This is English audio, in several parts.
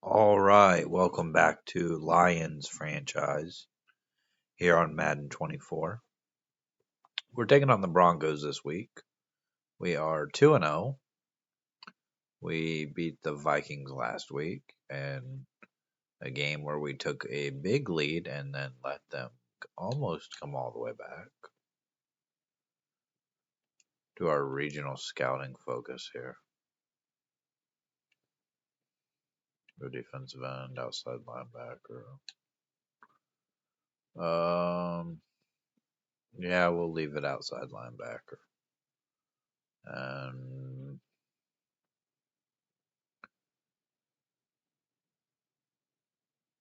All right, welcome back to Lions franchise here on Madden 24. We're taking on the Broncos this week. We are 2-0. We beat the Vikings last week and a game where we took a big lead and then let them almost come all the way back. To our regional scouting focus here. The defensive end, outside linebacker. Yeah, we'll leave it outside linebacker. And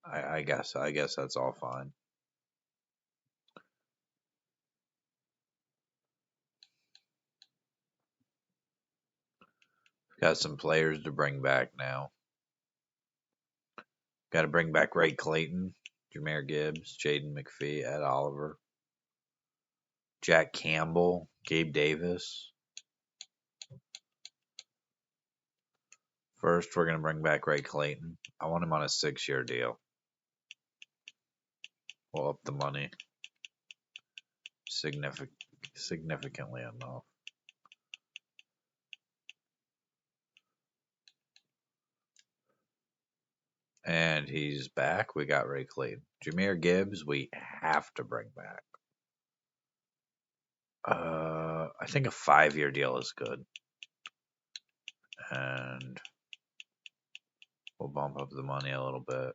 I guess that's all fine. Got some players to bring back now. Got to bring back Ray Clayton, Jameer Gibbs, Jaden McPhee, Ed Oliver, Jack Campbell, Gabe Davis. First, we're going to bring back Ray Clayton. I want him on a 6-year deal. We'll up the money significantly enough. And he's back. We got Ray Clayton. Jameer Gibbs, we have to bring back. I think a 5-year deal is good. And we'll bump up the money a little bit.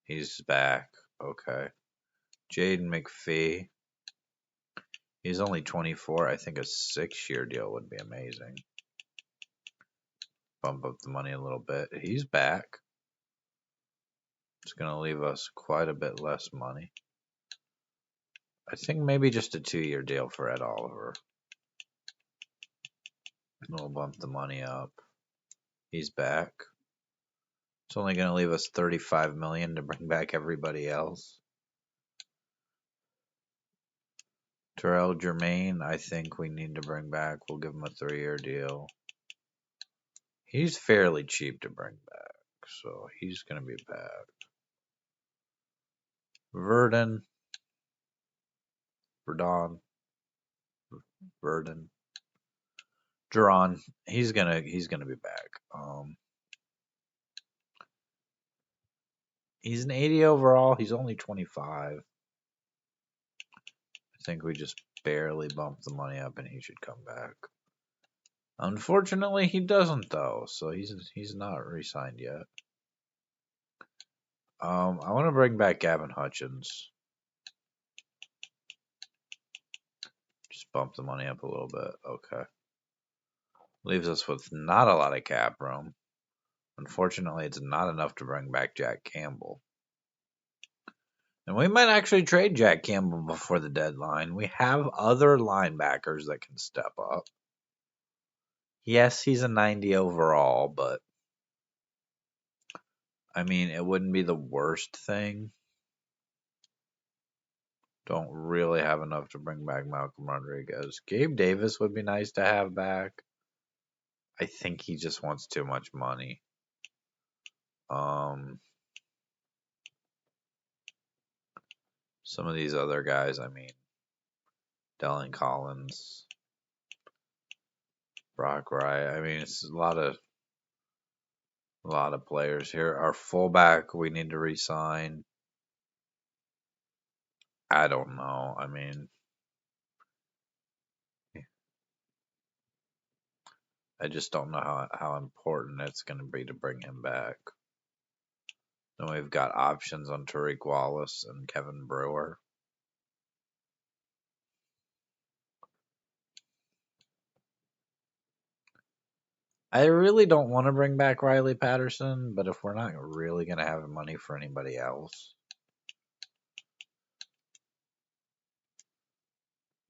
He's back. Okay. Jaden McPhee. He's only 24. I think a 6-year deal would be amazing. Bump up the money a little bit. He's back. It's going to leave us quite a bit less money. I think maybe just a 2-year deal for Ed Oliver. We'll bump the money up. He's back. It's only going to leave us $35 million to bring back everybody else. Terrell Germain, I think we need to bring back. We'll give him a 3-year deal. He's fairly cheap to bring back, so he's going to be back. Verdon, Duran, he's gonna be back. He's an 80 overall. He's only 25. I think we just barely bumped the money up, and he should come back. Unfortunately, he doesn't though, so he's not re-signed yet. I want to bring back Gavin Hutchins. Just bump the money up a little bit. Okay. Leaves us with not a lot of cap room. Unfortunately, it's not enough to bring back Jack Campbell. And we might actually trade Jack Campbell before the deadline. We have other linebackers that can step up. Yes, he's a 90 overall, but I mean, it wouldn't be the worst thing. Don't really have enough to bring back Malcolm Rodriguez. Gabe Davis would be nice to have back. I think he just wants too much money. Some of these other guys, I mean, Dylan Collins, Brock Wright. I mean, it's a lot of players here. Our fullback, we need to re-sign. I don't know. I mean, I just don't know how important it's going to be to bring him back. Then we've got options on Tariq Wallace and Kevin Brewer. I really don't want to bring back Riley Patterson, but if we're not really going to have money for anybody else,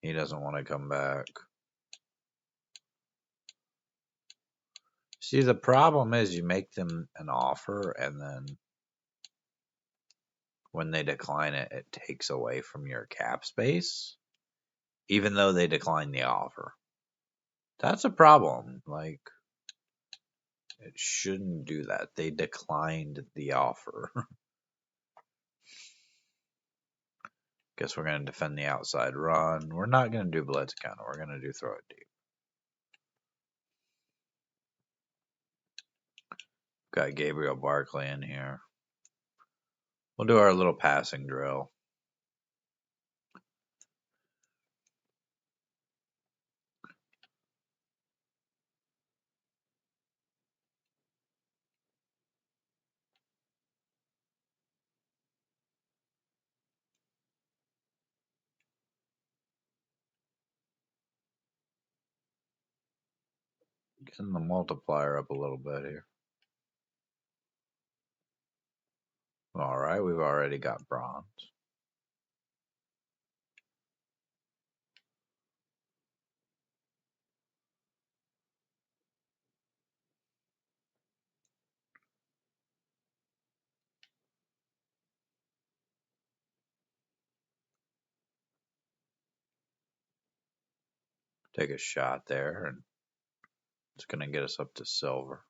he doesn't want to come back. See, the problem is you make them an offer, and then when they decline it, it takes away from your cap space, even though they decline the offer. That's a problem. Like, It shouldn't do that. They declined the offer. Guess we're going to defend the outside run. We're not going to do blitz counter. We're going to do throw it deep. Got Gabriel Barkley in here. We'll do our little passing drill. Getting the multiplier up a little bit here. All right, we've already got bronze. Take a shot there, and it's going to get us up to silver.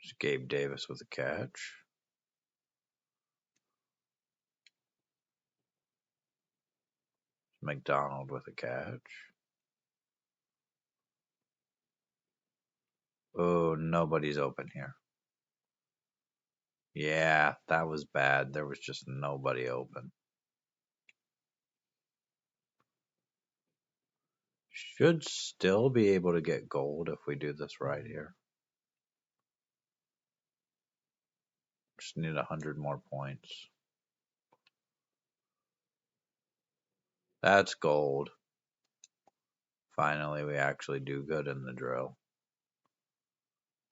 Just Gabe Davis with a catch. McDonald with a catch. Oh, nobody's open here. Yeah, that was bad. There was just nobody open. Should still be able to get gold if we do this right here. Just need 100 more points. That's gold. Finally, we actually do good in the drill.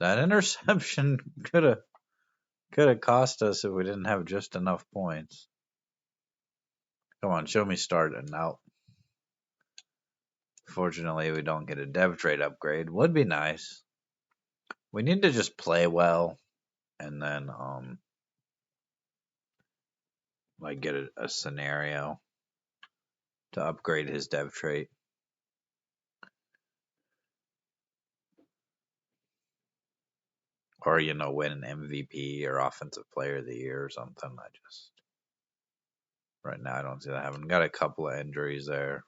That interception could have cost us if we didn't have just enough points. Come on, show me starting. Now, fortunately, we don't get a dev trade upgrade. Would be nice. We need to just play well, and then like get a scenario to upgrade his dev trait. Or, win an MVP or Offensive Player of the Year or something. Right now, I don't see that happening. Got a couple of injuries there.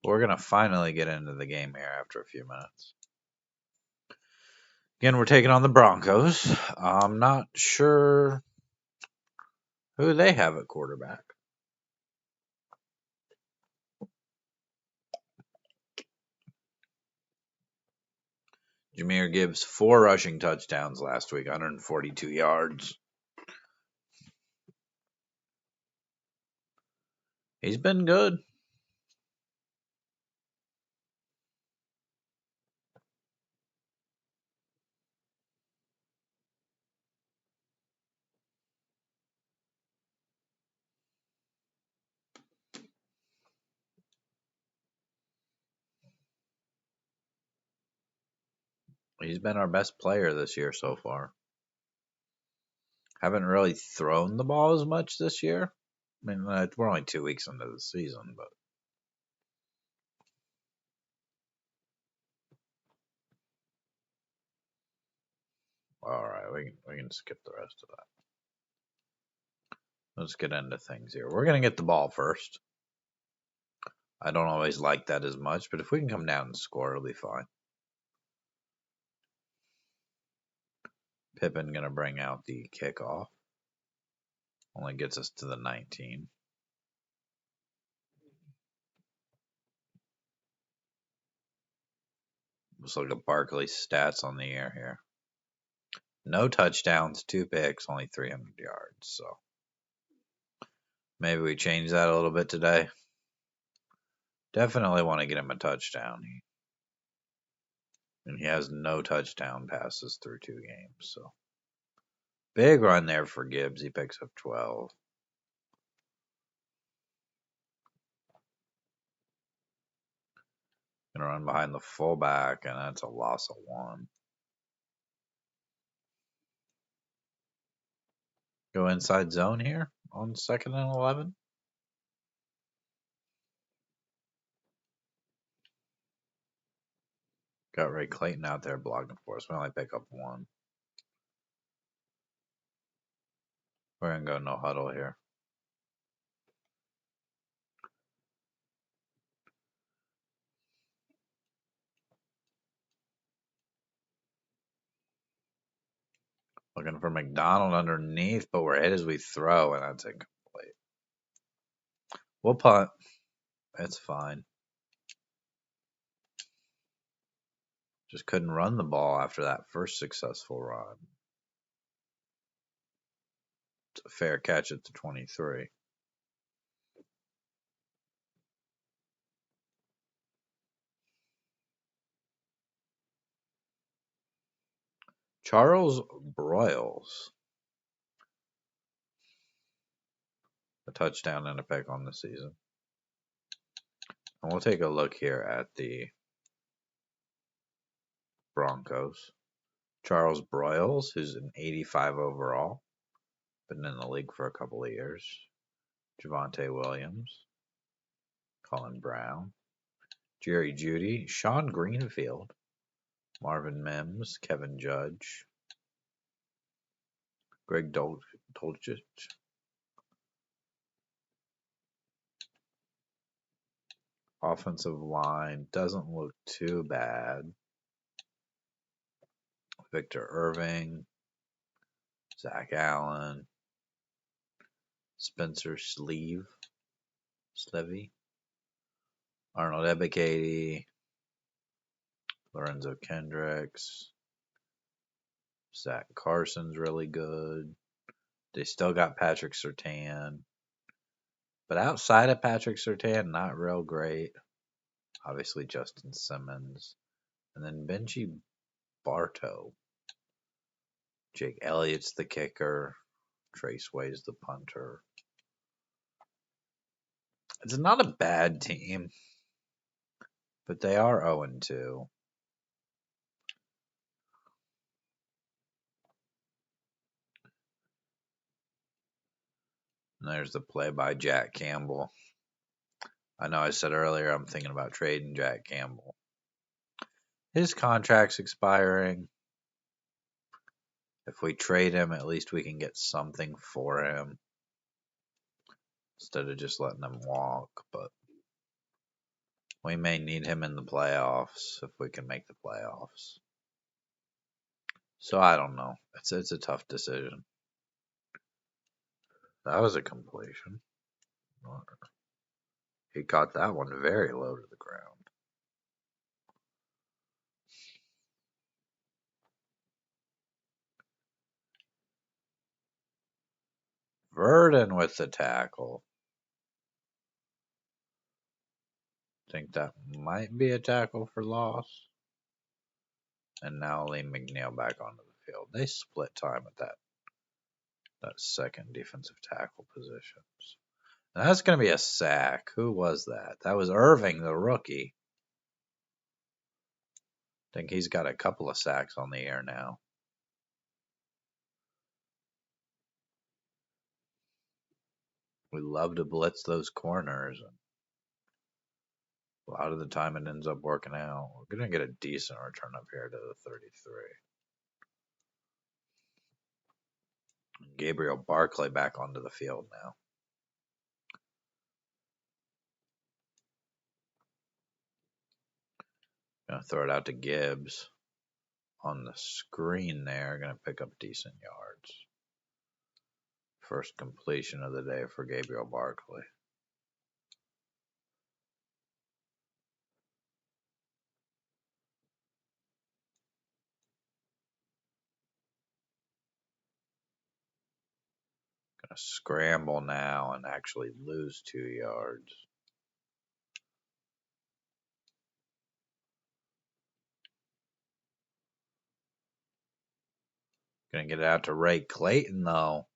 We're going to finally get into the game here after a few minutes. Again, we're taking on the Broncos. I'm not sure who they have at quarterback. Jahmyr Gibbs, 4 rushing touchdowns last week, 142 yards. He's been good. He's been our best player this year so far. Haven't really thrown the ball as much this year. I mean, we're only 2 weeks into the season, but all right, we can skip the rest of that. Let's get into things here. We're gonna get the ball first. I don't always like that as much, but if we can come down and score, it'll be fine. Pippen gonna bring out the kickoff. Only gets us to the 19. Let's look at Barkley's stats on the year here. No touchdowns, 2 picks, only 300 yards. So maybe we change that a little bit today. Definitely want to get him a touchdown. And he has no touchdown passes through 2 games. So big run there for Gibbs. He picks up 12. Gonna run behind the fullback, and that's a loss of 1. Go inside zone here. on 2nd and 11. Got Ray Clayton out there blocking for us. We only pick up one. We're going to go no huddle here. Looking for McDonald underneath, but we're hit as we throw, and that's incomplete. We'll punt. It's fine. Just couldn't run the ball after that first successful run. It's a fair catch at the 23. Charles Broyles. A touchdown and a pick on the season. And we'll take a look here at the Broncos. Charles Broyles, who's an 85 overall. Been in the league for a couple of years. Javonte Williams. Colin Brown. Jerry Jeudy. Sean Greenfield. Marvin Mims. Kevin Judge. Greg Dolchich. Offensive line doesn't look too bad. Victor Irving. Zach Allen. Spencer Slevy. Arnold Ebiketie. Lorenzo Kendricks. Zach Carson's really good. They still got Patrick Surtain. But outside of Patrick Surtain, not real great. Obviously, Justin Simmons. And then Benji Bartow. Jake Elliott's the kicker. Trace Way's the punter. It's not a bad team, but they are 0-2. And there's the play by Jack Campbell. I know I said earlier I'm thinking about trading Jack Campbell. His contract's expiring. If we trade him, at least we can get something for him instead of just letting him walk. But we may need him in the playoffs if we can make the playoffs. So I don't know. It's a tough decision. That was a completion. He caught that one very low to the ground. Verdon with the tackle. Think that might be a tackle for loss. And now Lee McNeil back onto the field. They split time at that second defensive tackle positions. And that's going to be a sack. Who was that? That was Irving, the rookie. I think he's got a couple of sacks on the air now. We love to blitz those corners. A lot of the time it ends up working out. We're going to get a decent return up here to the 33. Gabriel Barclay back onto the field now. Gonna throw it out to Gibbs on the screen there. Gonna pick up decent yards. First completion of the day for Gabriel Barclay. Gonna scramble now and actually lose 2 yards. Gonna get it out to Ray Clayton though.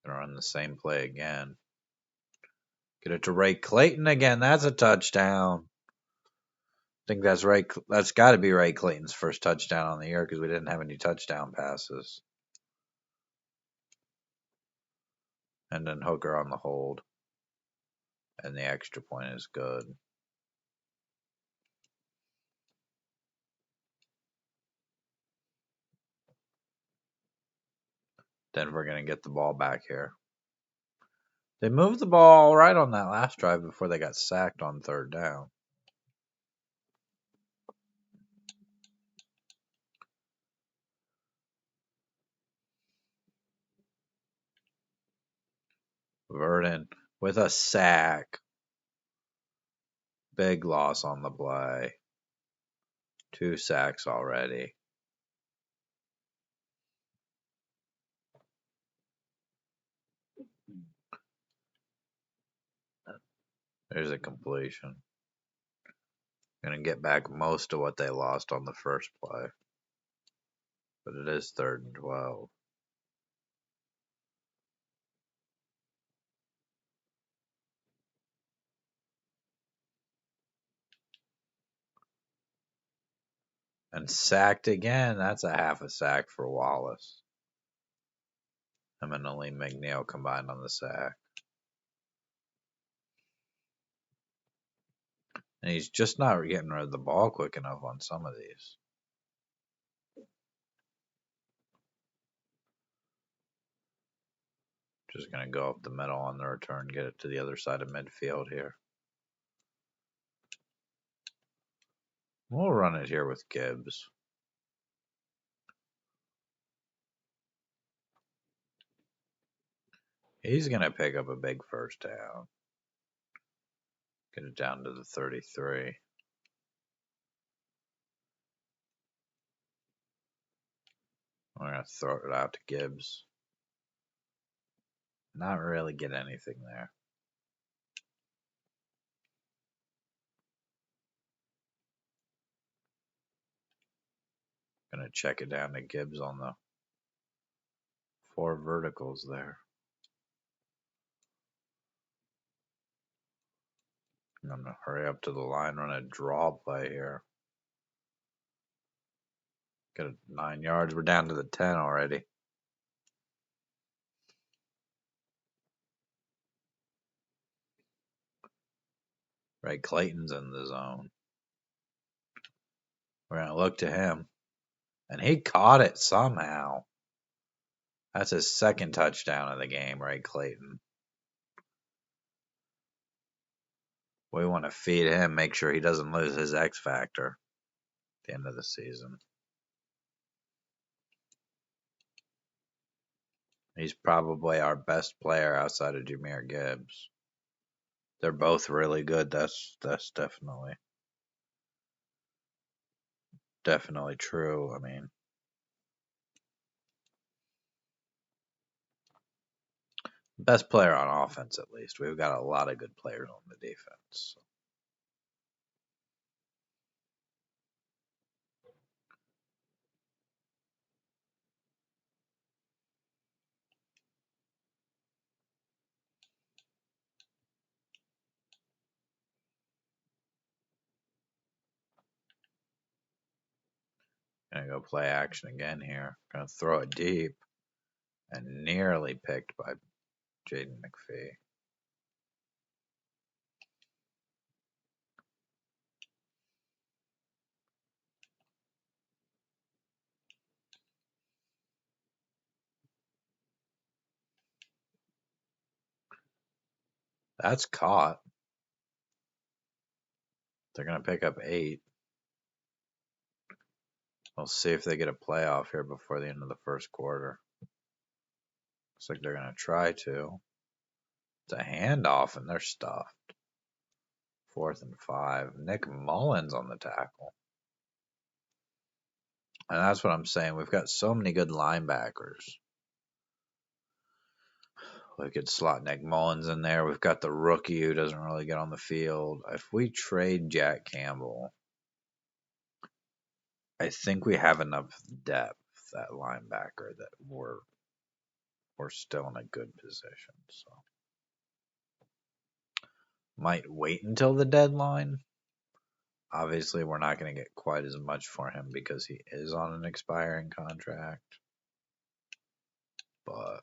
Gonna run the same play again. Get it to Ray Clayton again. That's a touchdown. think that's right. That's got to be Ray Clayton's first touchdown on the year because we didn't have any touchdown passes. And then Hooker on the hold. And the extra point is good. Then we're going to get the ball back here. They moved the ball right on that last drive before they got sacked on third down. Verdon with a sack. Big loss on the play. 2 sacks already. There's a completion. Going to get back most of what they lost on the first play. But it is 3rd and 12. And sacked again. That's a half a sack for Wallace. Him and Aleem McNeil combined on the sack. And he's just not getting rid of the ball quick enough on some of these. Just going to go up the middle on the return, get it to the other side of midfield here. We'll run it here with Gibbs. He's going to pick up a big first down. Get it down to the 33. We're going to throw it out to Gibbs. Not really get anything there. Going to check it down to Gibbs on the 4 verticals there. I'm going to hurry up to the line, run a draw play here. Get it 9 yards. We're down to the 10 already. Ray Clayton's in the zone. We're going to look to him. And he caught it somehow. That's his 2nd touchdown of the game, Ray Clayton. We want to feed him, make sure he doesn't lose his X factor at the end of the season. He's probably our best player outside of Jahmyr Gibbs. They're both really good. That's definitely true. I mean, best player on offense, at least. We've got a lot of good players on the defense. Gonna go play action again here. Gonna throw it deep. And nearly picked by Jaden McPhee. That's caught. They're going to pick up 8. We'll see if they get a playoff here before the end of the first quarter. Looks like they're going to try to. It's a handoff, and they're stuffed. 4th and 5. Nick Mullins on the tackle. And that's what I'm saying. We've got so many good linebackers. We could slot Nick Mullins in there. We've got the rookie who doesn't really get on the field. If we trade Jack Campbell, I think we have enough depth at linebacker that we're still in a good position. So might wait until the deadline, Obviously, we're not going to get quite as much for him because he is on an expiring contract. But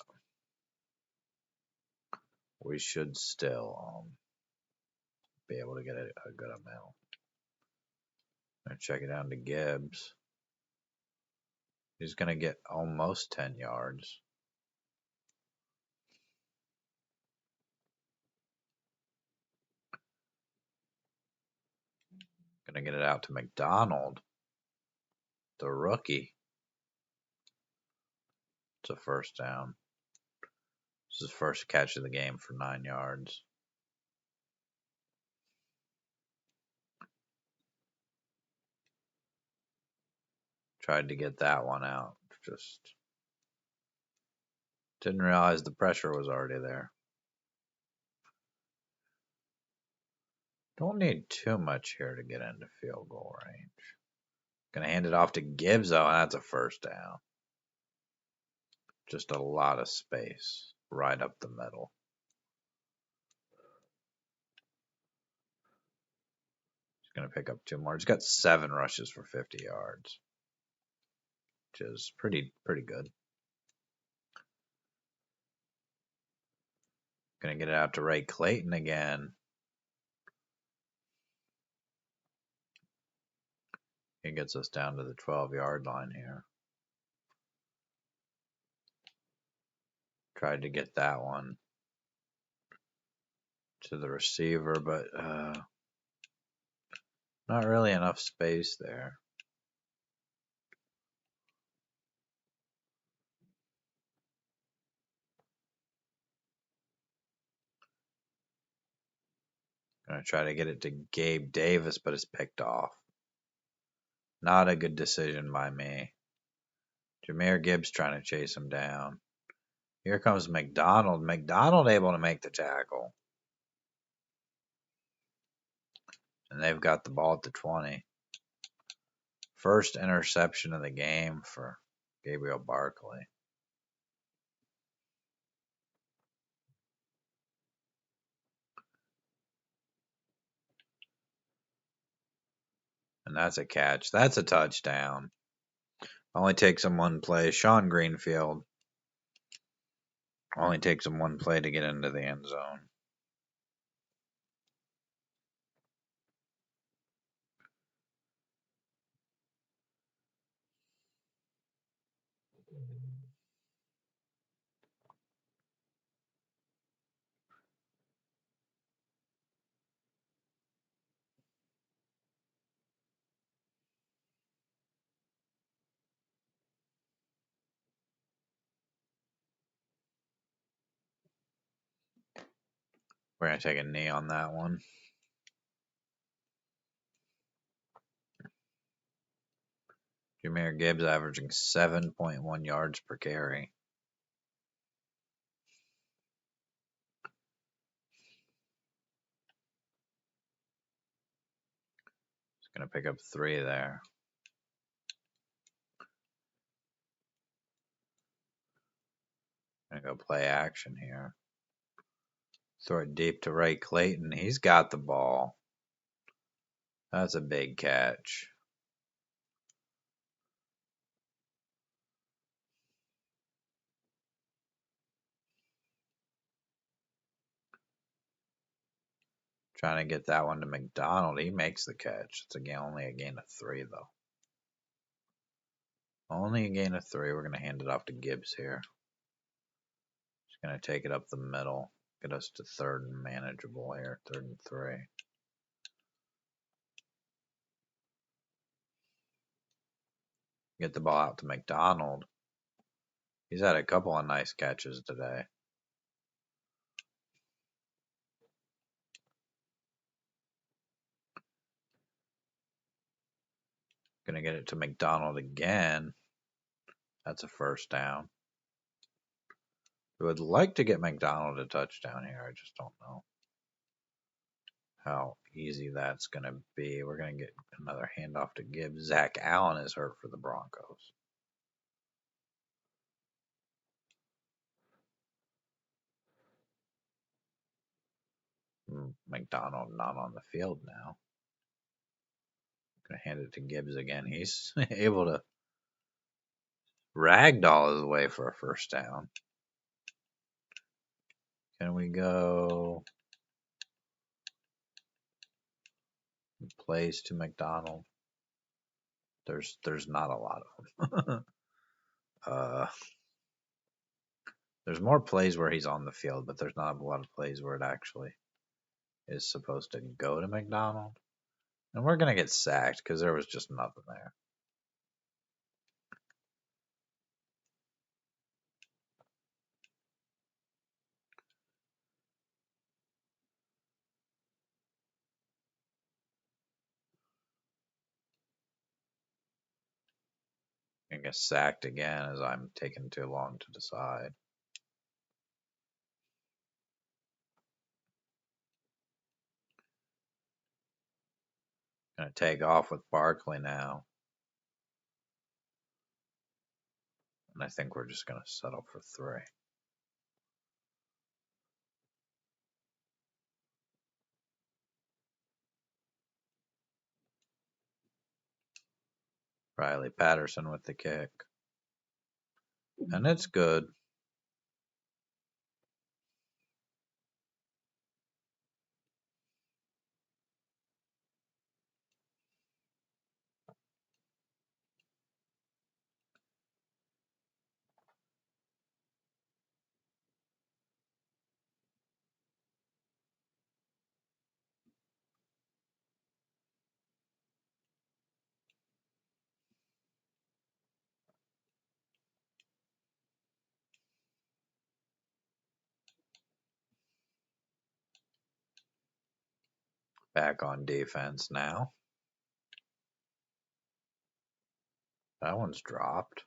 we should still be able to get a good amount. I'm going to check it down to Gibbs. He's going to get almost 10 yards. Going to get it out to McDonald, the rookie. It's a first down. This is his first catch of the game for 9 yards. Tried to get that one out. Just didn't realize the pressure was already there. Don't need too much here to get into field goal range. Gonna hand it off to Gibbs, though, and that's a first down. Just a lot of space right up the middle. He's gonna pick up 2 more. He's got 7 rushes for 50 yards, which is pretty good. Gonna get it out to Ray Clayton again. He gets us down to the 12-yard line here. Tried to get that one to the receiver, but not really enough space there. Gonna try to get it to Gabe Davis, but it's picked off. Not a good decision by me. Jahmyr Gibbs trying to chase him down. Here comes McDonald. McDonald able to make the tackle. And they've got the ball at the 20. First interception of the game for Gabriel Barkley. And that's a catch. That's a touchdown. Only takes him one play. Sean Greenfield. Only takes him one play to get into the end zone. We're going to take a knee on that one. Jahmyr Gibbs averaging 7.1 yards per carry. He's going to pick up 3 there. Going to go play action here. Throw it deep to Ray Clayton. He's got the ball. That's a big catch. Trying to get that one to McDonald. He makes the catch. It's only a gain of 3, though. Only a gain of 3. We're going to hand it off to Gibbs here. He's going to take it up the middle. Get us to 3rd and manageable here. 3rd and 3. Get the ball out to McDonald. He's had a couple of nice catches today. Gonna get it to McDonald again. That's a first down. We would like to get McDonald a touchdown here. I just don't know how easy that's gonna be. We're gonna get another handoff to Gibbs. Zach Allen is hurt for the Broncos. McDonald not on the field now. Gonna hand it to Gibbs again. He's able to ragdoll his way for a first down. Can we go plays to McDonald? There's not a lot of them. There's more plays where he's on the field, but there's not a lot of plays where it actually is supposed to go to McDonald. And we're gonna get sacked because there was just nothing there. I get sacked again as I'm taking too long to decide. Gonna take off with Barkley now. And I think we're just gonna settle for 3. Riley Patterson with the kick. And it's good. Back on defense now. That one's dropped.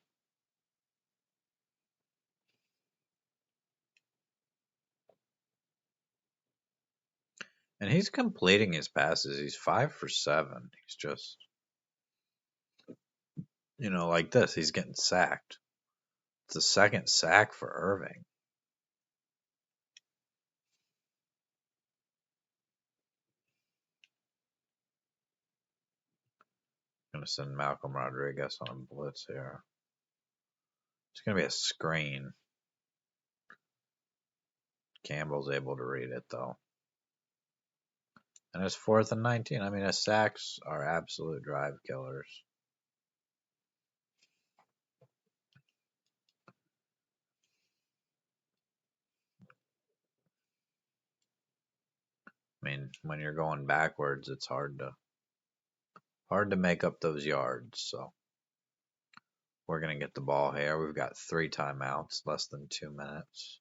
And he's completing his passes. He's 5 for 7. He's just, like this. He's getting sacked. It's the second sack for Irving. Gonna send Malcolm Rodriguez on a blitz here. It's gonna be a screen. Campbell's able to read it though. And it's 4th and 19. I mean, his sacks are absolute drive killers. I mean, when you're going backwards, it's hard to make up those yards. So we're gonna get the ball here. We've got 3 timeouts, less than 2 minutes.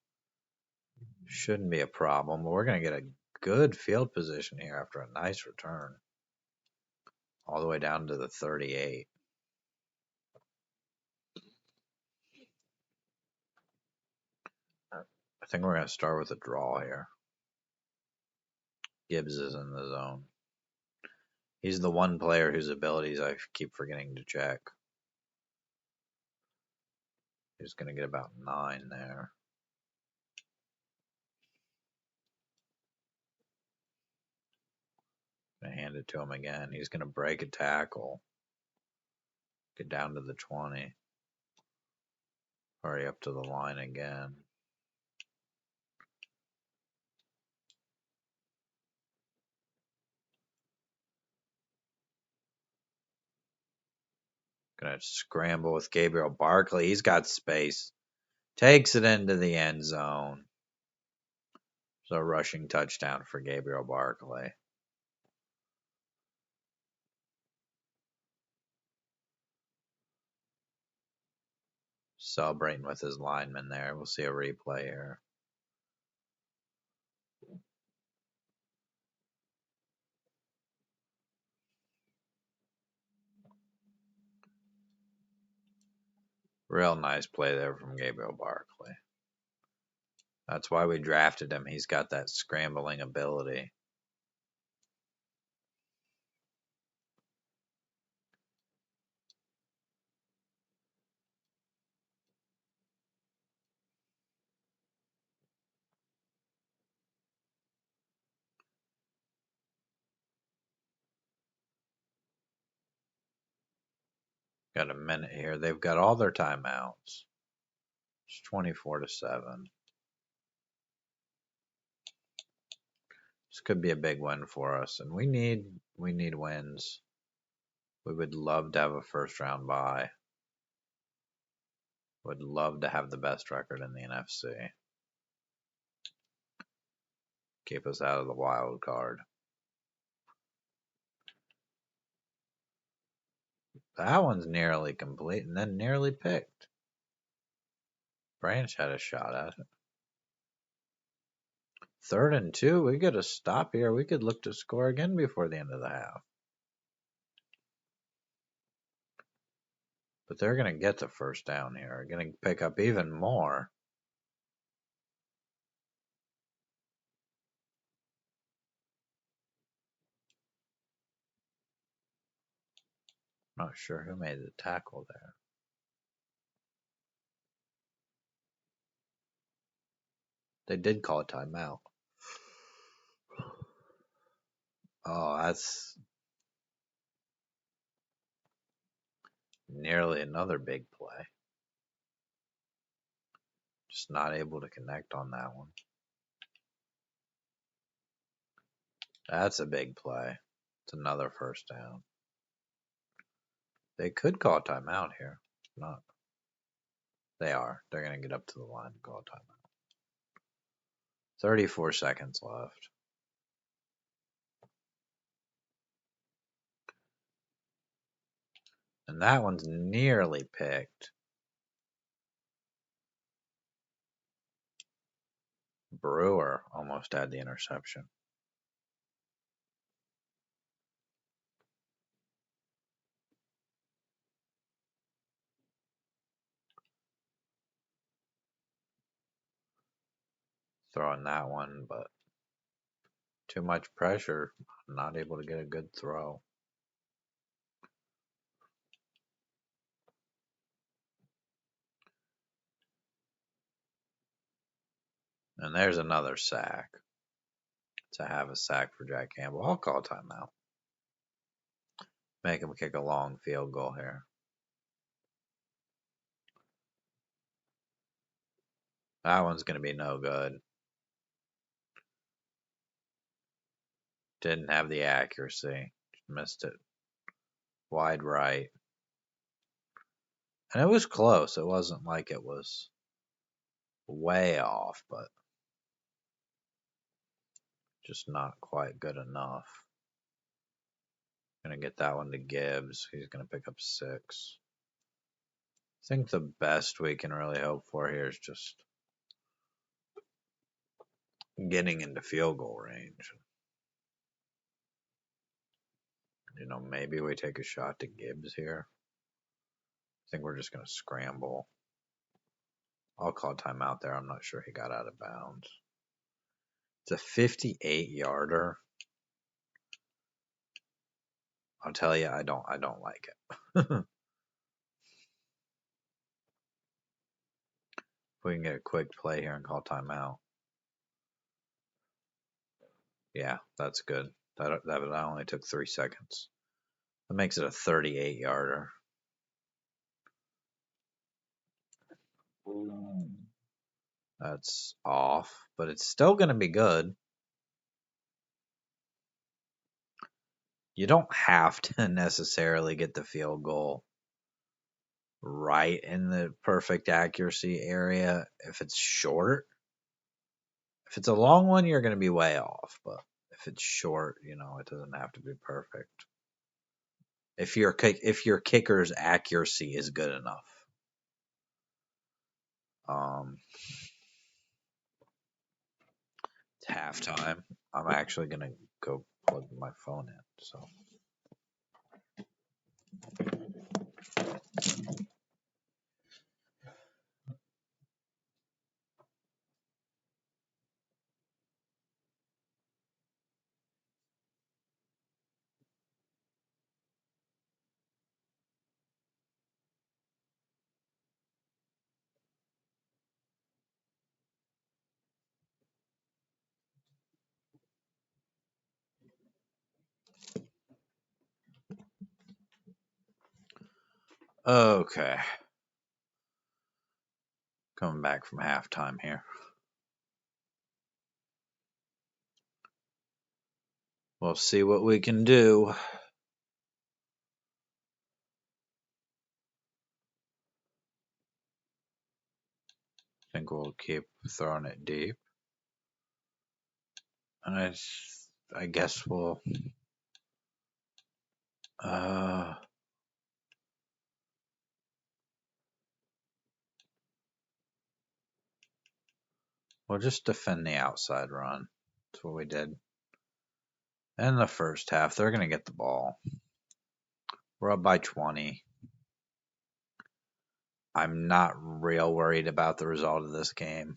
Shouldn't be a problem. But we're gonna get a good field position here after a nice return, all the way down to the 38. I think we're gonna start with a draw here. Gibbs is in the zone. He's the one player whose abilities I keep forgetting to check. He's going to get about 9 there. Going to hand it to him again. He's going to break a tackle. Get down to the 20. Hurry up to the line again. Going to scramble with Gabriel Barkley. He's got space. Takes it into the end zone. So a rushing touchdown for Gabriel Barkley. Celebrating with his lineman there. We'll see a replay here. Real nice play there from Gabriel Barkley. That's why we drafted him. He's got that scrambling ability. Got a minute here. They've got all their timeouts. It's 24-7. This could be a big win for us, and we need wins. We would love to have a first round bye. Would love to have the best record in the NFC. Keep us out of the wild card. That one's nearly complete and then nearly picked. Branch had a shot at it. 3rd and 2. We get a stop here. We could look to score again before the end of the half. But they're going to get the first down here. They're going to pick up even more. Not sure who made the tackle there. They did call a timeout. Oh, that's nearly another big play. Just not able to connect on that one. That's a big play. It's another first down. They could call a timeout here. Not. They are. They're going to get up to the line and call a timeout. 34 seconds left. And that one's nearly picked. Brewer almost had the interception. Throwing that one, but too much pressure. Not able to get a good throw. And there's another sack. To have a sack for Jack Campbell. I'll call timeout. Make him kick a long field goal here. That one's going to be no good. Didn't have the accuracy. Missed it. Wide right. And it was close. It wasn't like it was way off, but just not quite good enough. Gonna get that one to Gibbs. He's gonna pick up 6. I think the best we can really hope for here is just getting into field goal range. Maybe we take a shot to Gibbs here. I think we're just gonna scramble. I'll call timeout there. I'm not sure he got out of bounds. It's a 58-yarder. I'll tell you, I don't like it. If we can get a quick play here and call timeout. Yeah, that's good. That only took 3 seconds. That makes it a 38-yarder. That's off, but it's still going to be good. You don't have to necessarily get the field goal right in the perfect accuracy area if it's short. If it's a long one, you're going to be way off, but if it's short, it doesn't have to be perfect. If your kicker's accuracy is good enough. It's halftime. I'm actually going to go plug my phone in, so. Okay. Coming back from halftime here. We'll see what we can do. I think we'll keep throwing it deep. And I guess we'll we'll just defend the outside run. That's what we did. In the first half, they're gonna get the ball. We're up by 20. I'm not real worried about the result of this game.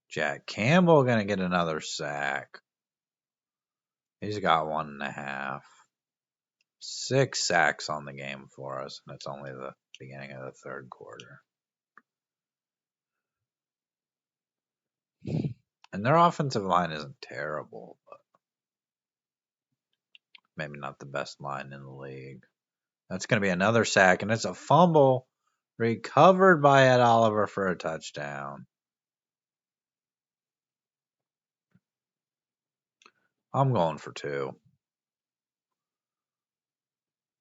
Jack Campbell gonna get another sack. He's got 1.5. 6 sacks on the game for us, and it's only the beginning of the third quarter. And their offensive line isn't terrible, but maybe not the best line in the league. That's going to be another sack, and it's a fumble recovered by Ed Oliver for a touchdown. I'm going for 2.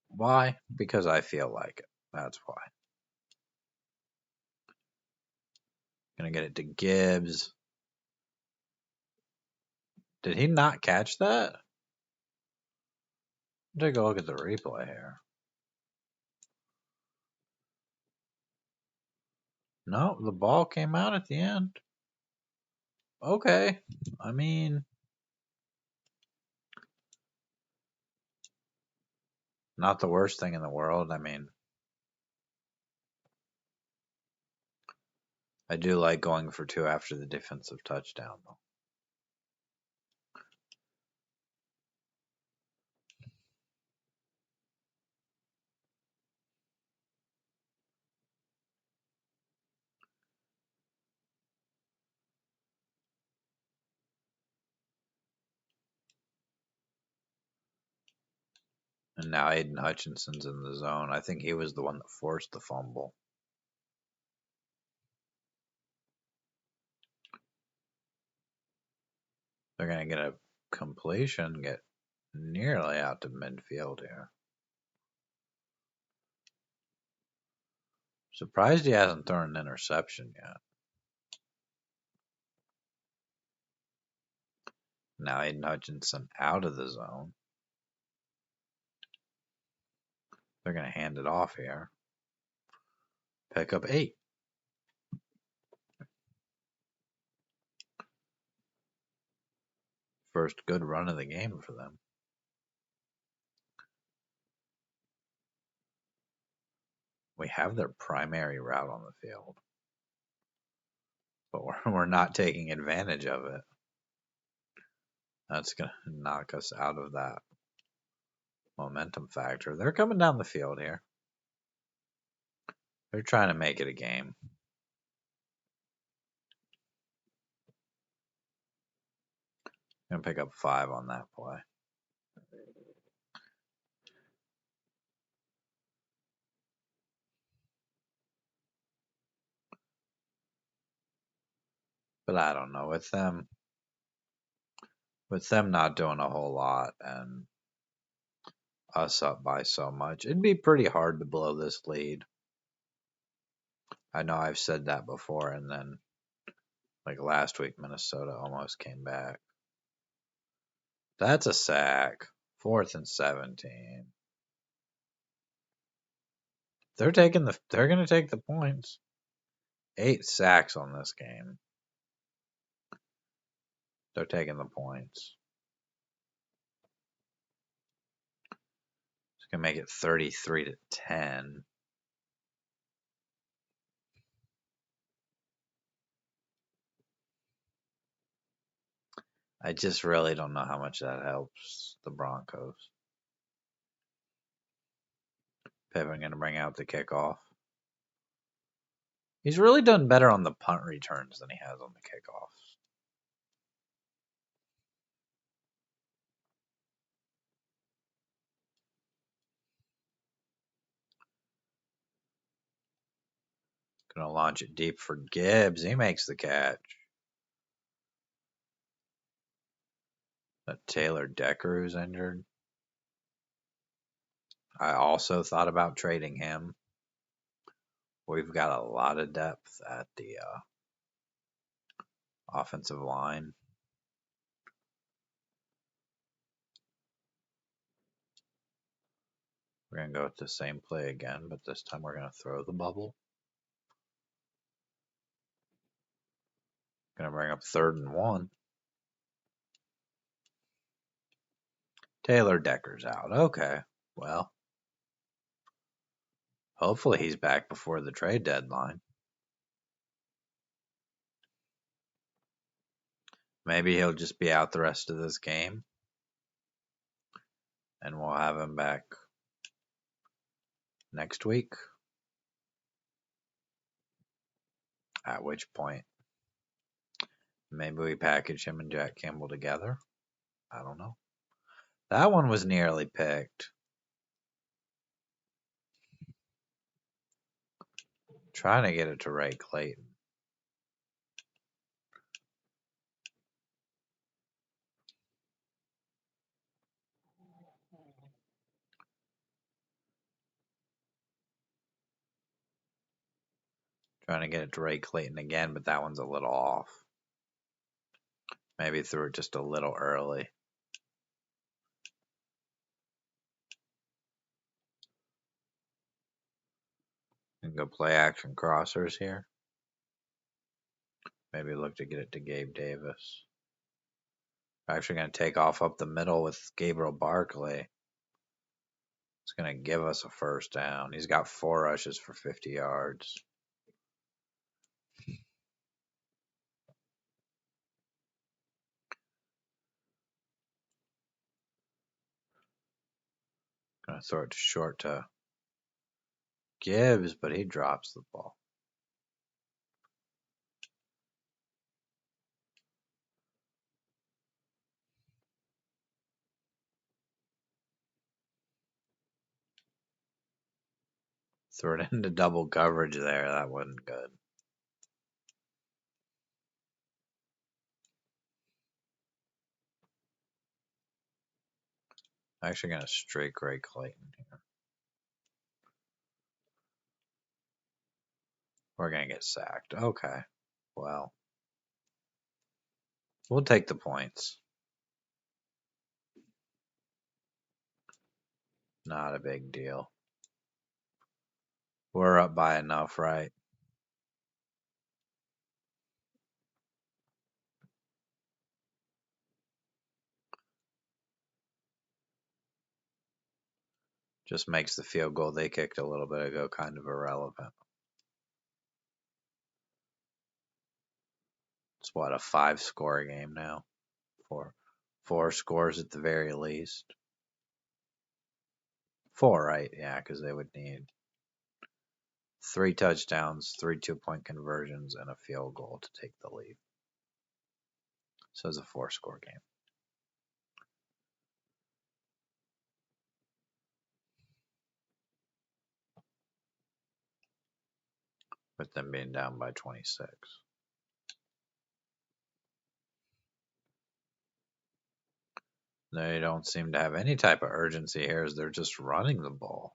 Why? Because I feel like it. That's why. Gonna get it to Gibbs. Did he not catch that? Take a look at the replay here. No, the ball came out at the end. Okay. I mean, not the worst thing in the world. I mean, I do like going for 2 after the defensive touchdown, though. And now Aiden Hutchinson's in the zone. I think he was the one that forced the fumble. They're going to get a completion, get nearly out to midfield here. Surprised he hasn't thrown an interception yet. Now Aiden Hutchinson out of the zone. They're going to hand it off here. Pick up 8. First good run of the game for them. We have their primary route on the field, but we're not taking advantage of it. That's going to knock us out of that momentum factor. They're coming down the field here. They're trying to make it a game. Gonna pick up 5 on that play. But I don't know, with them not doing a whole lot and us up by so much, it'd be pretty hard to blow this lead. I know I've said that before, and then like last week Minnesota almost came back. That's a sack. 4th and 17. They're gonna take the points. 8 sacks on this game. They're taking the points. It's gonna make it 33-10. I just really don't know how much that helps the Broncos. Pittman going to bring out the kickoff. He's really done better on the punt returns than he has on the kickoffs. Going to launch it deep for Gibbs. He makes the catch. That Taylor Decker who's injured. I also thought about trading him. We've got a lot of depth at the offensive line. We're going to go with the same play again, but this time we're going to throw the bubble. Going to bring up 3rd and 1. Taylor Decker's out. Okay, well, hopefully he's back before the trade deadline. Maybe he'll just be out the rest of this game, and we'll have him back next week. At which point, maybe we package him and Jack Campbell together. I don't know. That one was nearly picked. Trying to get it to Ray Clayton. Trying to get it to Ray Clayton again, but that one's a little off. Maybe threw it just a little early. And go play action crossers here. Maybe look to get it to Gabe Davis. We're actually going to take off up the middle with Gabriel Barkley. It's going to give us a first down. He's got 4 rushes for 50 yards. Going to throw it short to Gibbs, but he drops the ball. Throw it into double coverage there. That wasn't good. I'm actually going to streak Ray Clayton here. We're going to get sacked. Okay. Well, we'll take the points. Not a big deal. We're up by enough, right? Just makes the field goal they kicked a little bit ago kind of irrelevant. It's what, a 5-score game now? 4 scores at the very least. 4, right? Yeah, because they would need 3 touchdowns, 3 2-point conversions, and a field goal to take the lead. So it's a 4-score game. With them being down by 26. They don't seem to have any type of urgency here as they're just running the ball.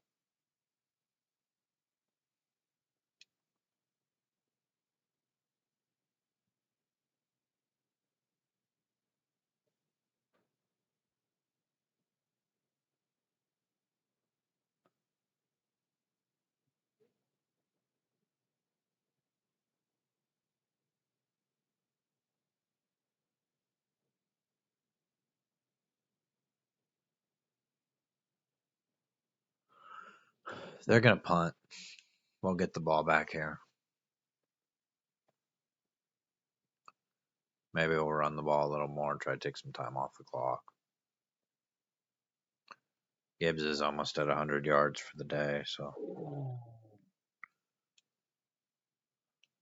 They're going to punt. We'll get the ball back here. Maybe we'll run the ball a little more and try to take some time off the clock. Gibbs is almost at 100 yards for the day, so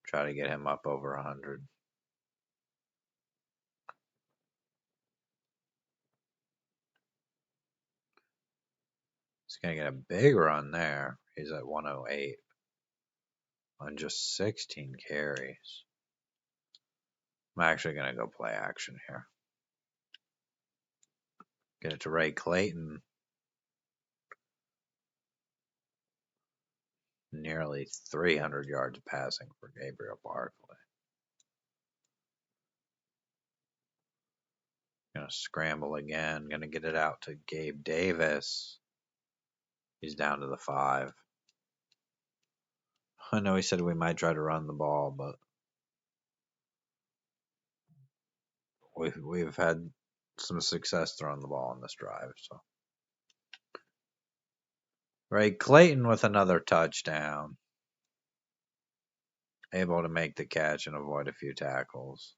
try to get him up over 100. He's going to get a big run there. He's at 108 on just 16 carries. I'm actually going to go play action here. Get it to Ray Clayton. Nearly 300 yards passing for Gabriel Barkley. Gonna scramble again. Gonna get it out to Gabe Davis. He's down to the 5. I know he said we might try to run the ball, but we've had some success throwing the ball on this drive. So Ray Clayton with another touchdown. Able to make the catch and avoid a few tackles.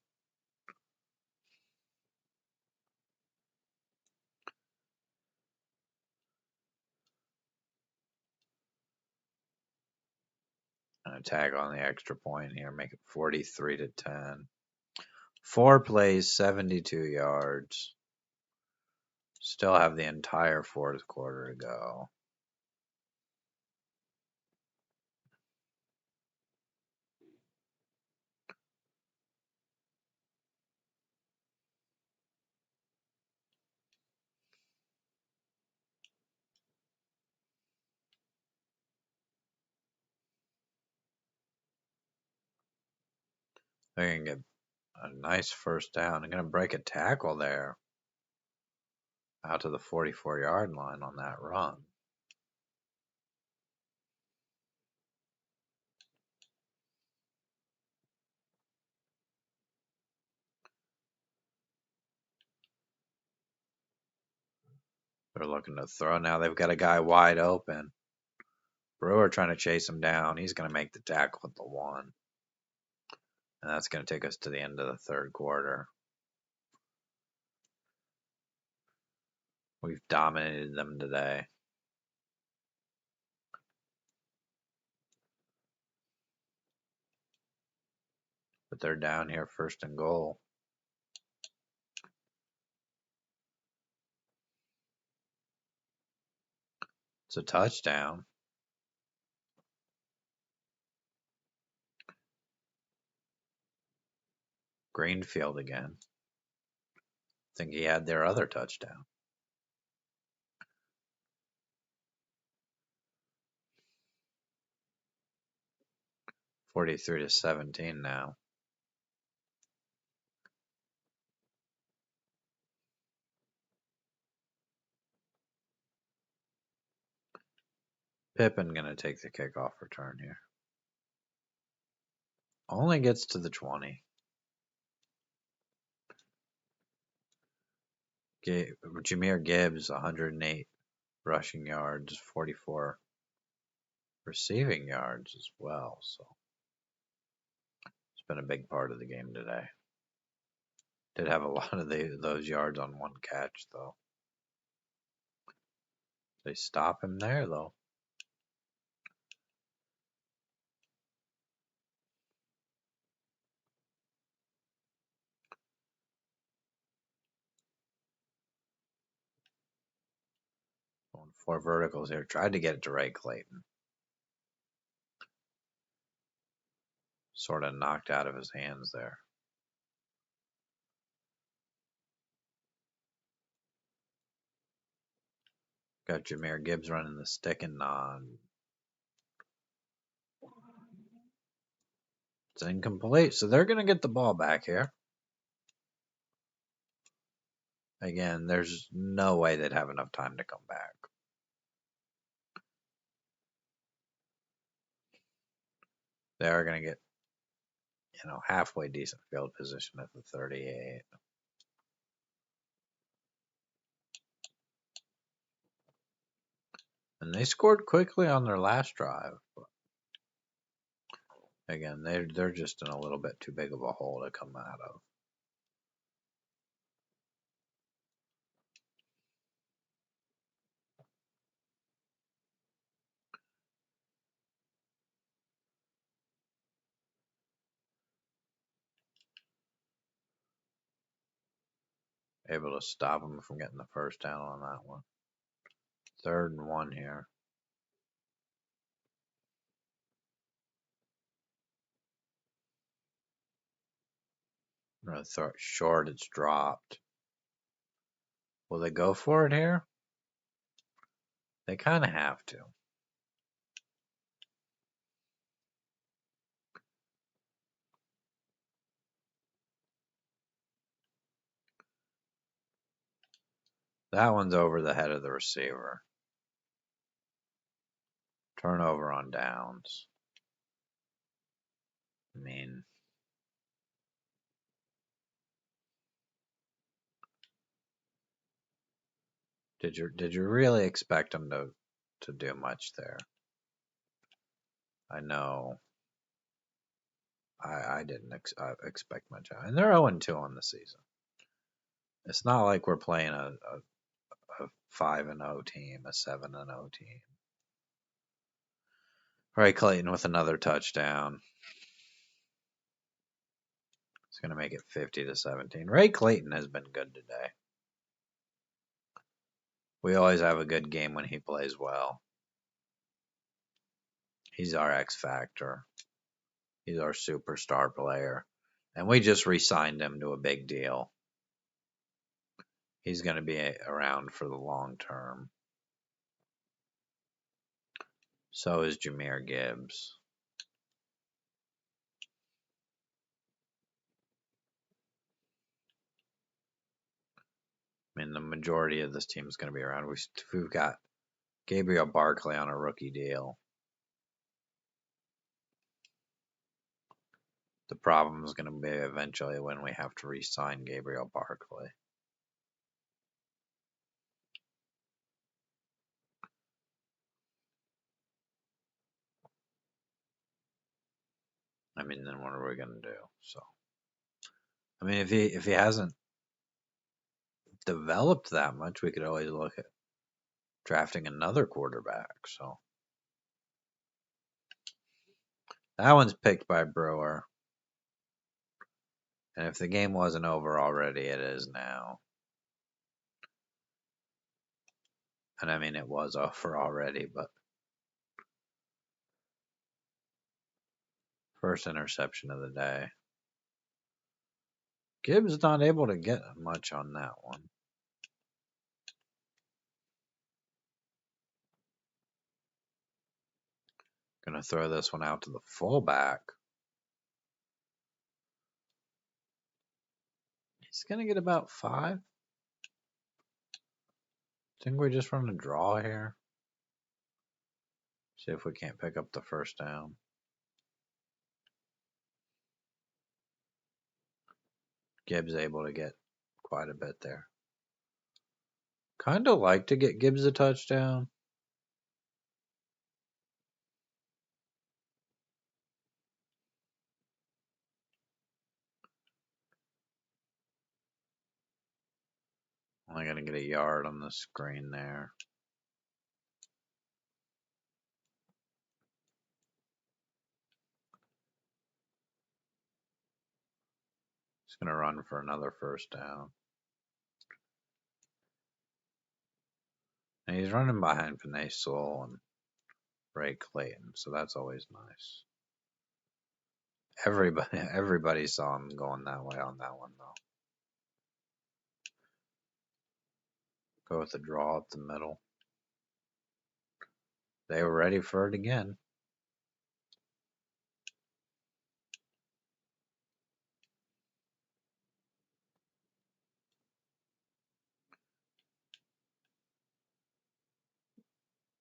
And a tag on the extra point here, make it 43-10. 4 plays, 72 yards. Still have the entire fourth quarter to go. They're going to get a nice first down. They're going to break a tackle there out to the 44-yard line on that run. They're looking to throw now. They've got a guy wide open. Brewer trying to chase him down. He's going to make the tackle at the 1. And that's going to take us to the end of the third quarter. We've dominated them today. But they're down here first and goal. It's a touchdown. Greenfield again. I think he had their other touchdown. (43-17) now. Pippen gonna take the kickoff return here. Only gets to the 20. Jahmyr Gibbs, 108 rushing yards, 44 receiving yards as well. So it's been a big part of the game today. Did have a lot of those yards on one catch, though. They stop him there, though. Going 4 verticals here. Tried to get it to Ray Clayton. Sort of knocked out of his hands there. Got Jahmyr Gibbs running the stick and nod. It's incomplete, so they're going to get the ball back here. Again, there's no way they'd have enough time to come back. They are going to get, halfway decent field position at the 38. And they scored quickly on their last drive. But again, they're just in a little bit too big of a hole to come out of. Able to stop him from getting the first down on that one. 3rd and 1 here. I'm going to throw it short. It's dropped. Will they go for it here? They kind of have to. That one's over the head of the receiver. Turnover on downs. I mean, did you really expect them to do much there? I know. I didn't expect much, and they're 0-2 on the season. It's not like we're playing a 5-0 team, a 7-0 team. Ray Clayton with another touchdown. It's going to make it 50-17. Ray Clayton has been good today. We always have a good game when he plays well. He's our X factor. He's our superstar player. And we just re-signed him to a big deal. He's going to be around for the long term. So is Jahmyr Gibbs. I mean, the majority of this team is going to be around. We've got Gabriel Barkley on a rookie deal. The problem is going to be eventually when we have to re-sign Gabriel Barkley. I mean, then what are we going to do? So, I mean, if he hasn't developed that much, we could always look at drafting another quarterback. So that one's picked by Brewer. And if the game wasn't over already, it is now. And I mean, it was over already, but first interception of the day. Gibbs not able to get much on that one. Gonna throw this one out to the fullback. He's gonna get about 5. Think we just run a draw here. See if we can't pick up the first down. Gibbs able to get quite a bit there. Kind of like to get Gibbs a touchdown. Only gonna get a yard on the screen there. He's gonna run for another first down. And he's running behind Panay Sewell and Ray Clayton, so that's always nice. Everybody saw him going that way on that one though. Go with the draw up the middle. They were ready for it again.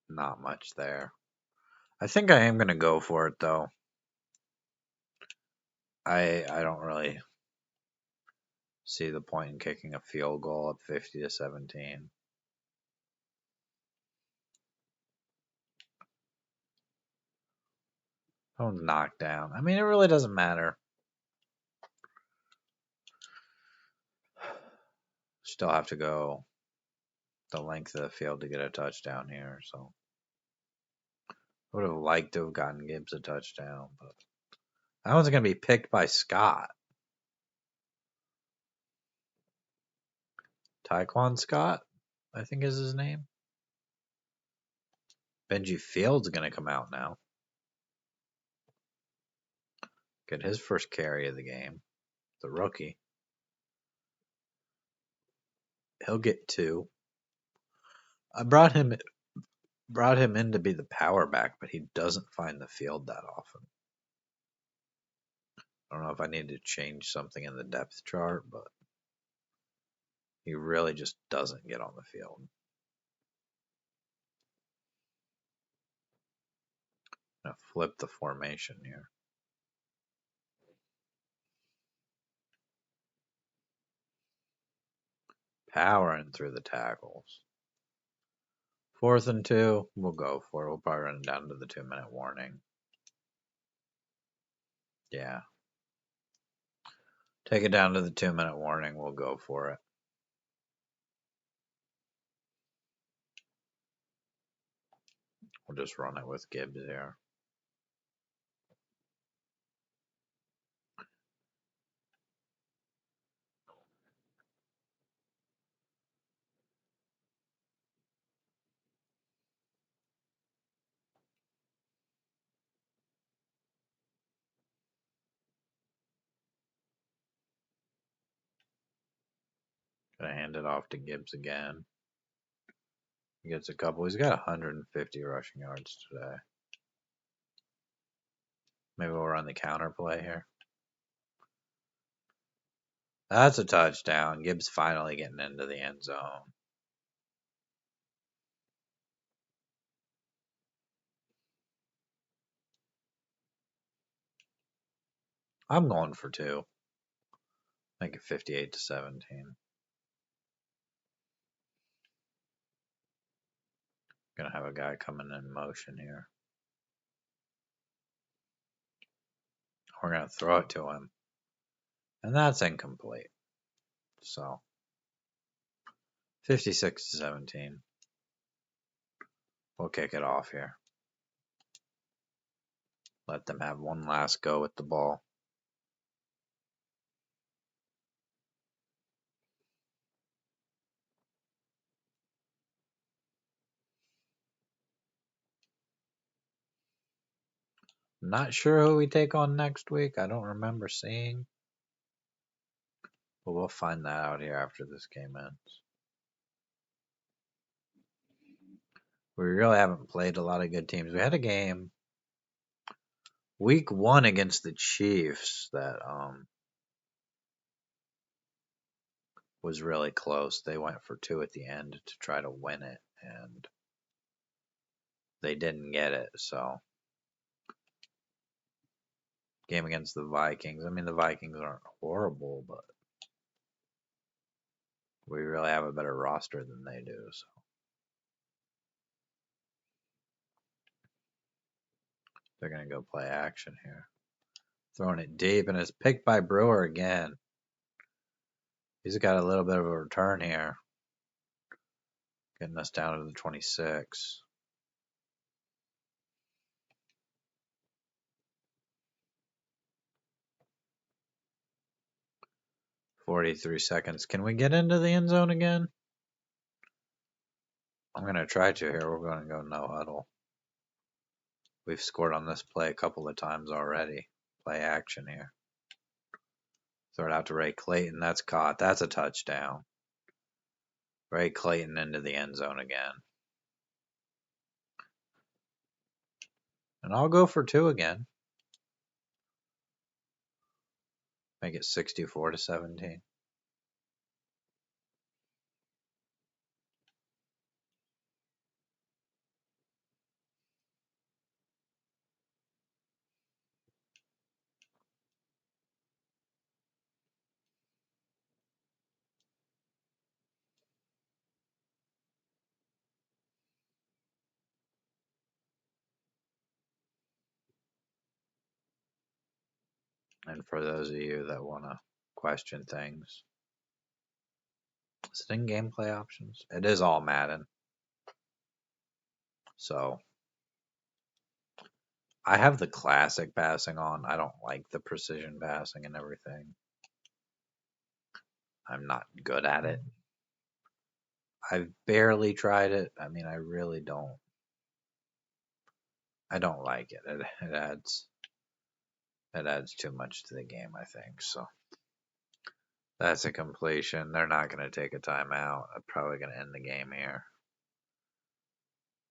Not much there. I think I am gonna go for it though. I don't really see the point in kicking a field goal up 50-17. That one's knocked down. I mean, it really doesn't matter. Still have to go the length of the field to get a touchdown here, so I would have liked to have gotten Gibbs a touchdown, but that one's going to be picked by Scott. Tyquan Scott, I think is his name. Benji Field's going to come out now. Get his first carry of the game. The rookie. He'll get 2. I brought him in to be the power back, but he doesn't find the field that often. I don't know if I need to change something in the depth chart, but he really just doesn't get on the field. I'm going to flip the formation here. Powering through the tackles. 4th and 2, we'll go for it. We'll probably run down to the 2-minute warning. Yeah. Take it down to the 2-minute warning. We'll go for it. We'll just run it with Gibbs here. Gonna hand it off to Gibbs again. He gets a couple. He's got 150 rushing yards today. Maybe we'll run the counter play here. That's a touchdown. Gibbs finally getting into the end zone. I'm going for 2. Make it 58-17. Gonna have a guy coming in motion here. We're gonna throw it to him. And that's incomplete. So 56-17. We'll kick it off here. Let them have one last go with the ball. Not sure who we take on next week. I don't remember seeing. But we'll find that out here after this game ends. We really haven't played a lot of good teams. We had a game week 1 against the Chiefs that was really close. They went for 2 at the end to try to win it, and they didn't get it. So game against the Vikings. I mean, the Vikings aren't horrible, but we really have a better roster than they do. So they're going to go play action here. Throwing it deep, and it's picked by Brewer again. He's got a little bit of a return here. Getting us down to the 26. "43 seconds. Can we get into the end zone again?" I'm going to try to here. We're going to go no huddle. We've scored on this play a couple of times already. Play action here. Throw it out to Ray Clayton. That's caught. That's a touchdown. Ray Clayton into the end zone again. And I'll go for 2 again. Make it 64-17. And for those of you that want to question things, is it in gameplay options? It is all Madden. So I have the classic passing on. I don't like the precision passing and everything. I'm not good at it. I've barely tried it. I mean, I really don't. I don't like it. It adds too much to the game, I think. So that's a completion. They're not going to take a timeout. I'm probably going to end the game here.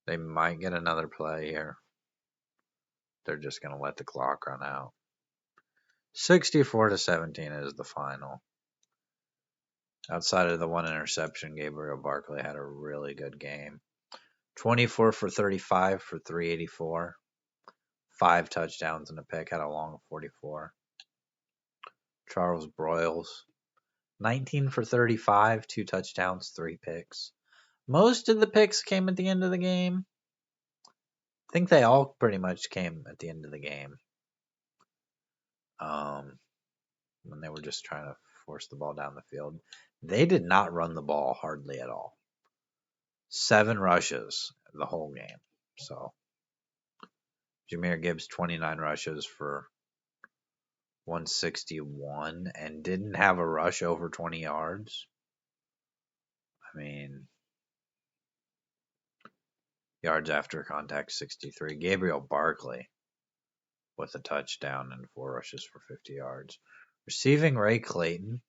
They might get another play here. They're just going to let the clock run out. 64-17 is the final. Outside of the one interception, Gabriel Barkley had a really good game. 24 for 35 for 384. 5 touchdowns and a pick, had a long 44. Charles Broyles, 19 for 35, 2 touchdowns, 3 picks. Most of the picks came at the end of the game. I think they all pretty much came at the end of the game. When they were just trying to force the ball down the field. They did not run the ball hardly at all. 7 rushes the whole game. So Jahmyr Gibbs, 29 rushes for 161 and didn't have a rush over 20 yards. I mean, yards after contact, 63. Gabriel Barkley with a touchdown and 4 rushes for 50 yards. Receiving, Ray Clayton.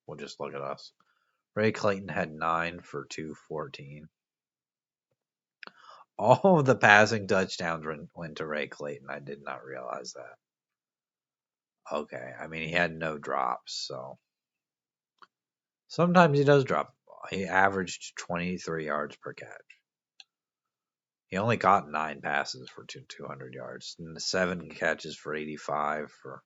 We'll just look at us. Ray Clayton had 9 for 214. All of the passing touchdowns went to Ray Clayton. I did not realize that. Okay, I mean, he had no drops, so. Sometimes he does drop the ball. He averaged 23 yards per catch. He only got 9 passes for 200 yards, and 7 catches for 85 for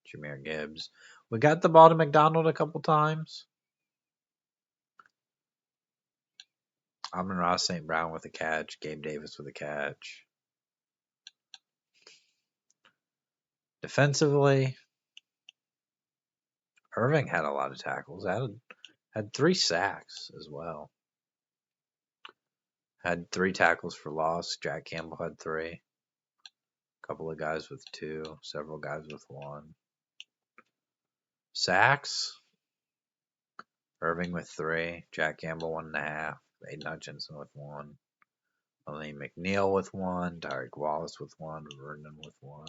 Jahmyr Gibbs. We got the ball to McDonald a couple times. Amon-Ra St. Brown with a catch. Gabe Davis with a catch. Defensively, Irving had a lot of tackles. Had 3 sacks as well. Had 3 tackles for loss. Jack Campbell had 3. A couple of guys with 2. Several guys with 1. Sacks. Irving with 3. Jack Campbell 1.5. Aiden Hutchinson with 1. Elaine McNeil with 1. Tyreek Wallace with 1. Vernon with 1.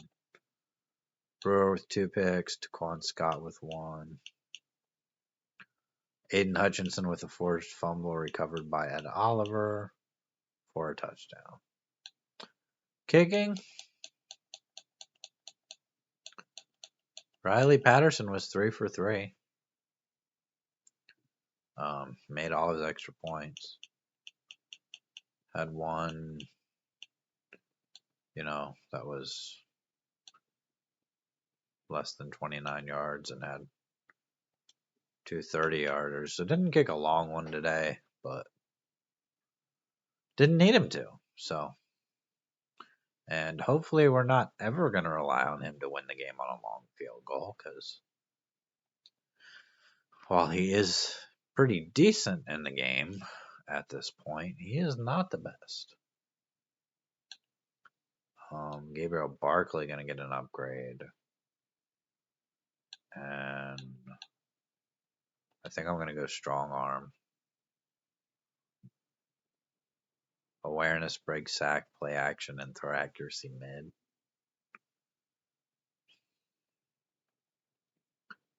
Brewer with 2 picks. Taquan Scott with 1. Aiden Hutchinson with a forced fumble recovered by Ed Oliver for a touchdown. Kicking. Riley Patterson was 3 for 3. Made all his extra points. Had one, that was less than 29 yards and had 2 30-yarders. So didn't kick a long one today, but didn't need him to. So, and hopefully we're not ever going to rely on him to win the game on a long field goal, because while he is pretty decent in the game at this point, he is not the best. Gabriel Barkley going to get an upgrade. And I think I'm going to go strong arm. Awareness, break, sack, play action, and throw accuracy mid.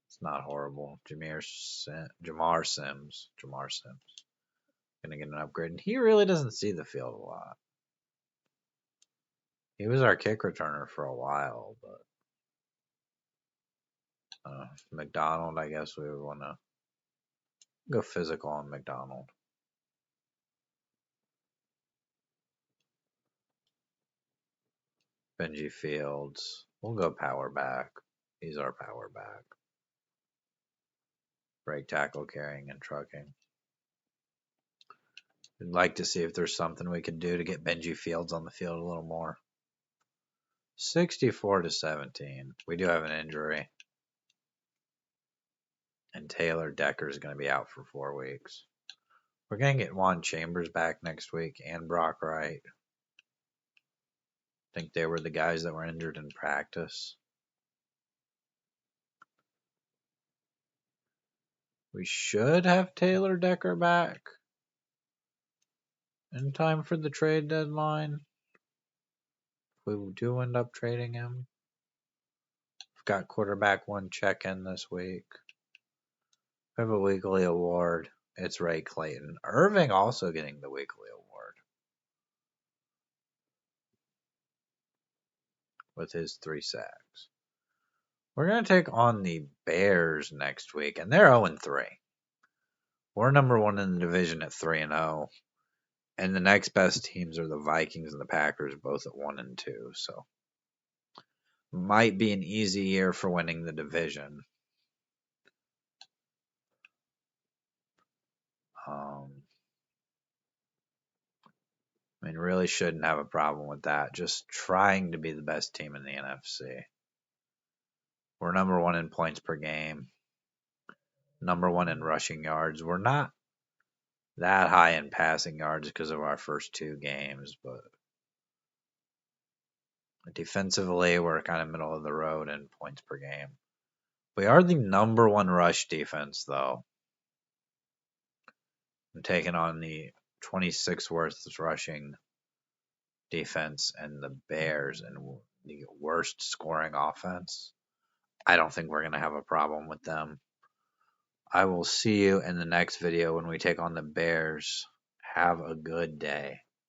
It's not horrible. Jamar Sims. Going to get an upgrade. And he really doesn't see the field a lot. He was our kick returner for a while, but McDonald, I guess we would want to go physical on McDonald. Benji Fields. We'll go power back. He's our power back. Break, tackle, carrying, and trucking. We'd like to see if there's something we could do to get Benji Fields on the field a little more. 64-17. We do have an injury. And Taylor Decker is going to be out for 4 weeks. We're going to get Juan Chambers back next week and Brock Wright. I think they were the guys that were injured in practice. We should have Taylor Decker back in time for the trade deadline. If we do end up trading him. We've got quarterback 1 check-in this week. We have a weekly award. It's Ray Clayton. Irving also getting the weekly award with his 3 sacks. We're going to take on the Bears next week, and they're 0-3. We're number 1 in the division at 3-0. And the next best teams are the Vikings and the Packers, both at 1-2. So might be an easy year for winning the division. I mean, really shouldn't have a problem with that. Just trying to be the best team in the NFC. We're number 1 in points per game. Number 1 in rushing yards. We're not that high in passing yards because of our first 2 games, but defensively, we're kind of middle of the road in points per game. We are the number 1 rush defense, though. I'm taking on the 26th worst rushing defense and the Bears and the worst scoring offense. I don't think we're going to have a problem with them. I will see you in the next video when we take on the Bears. Have a good day.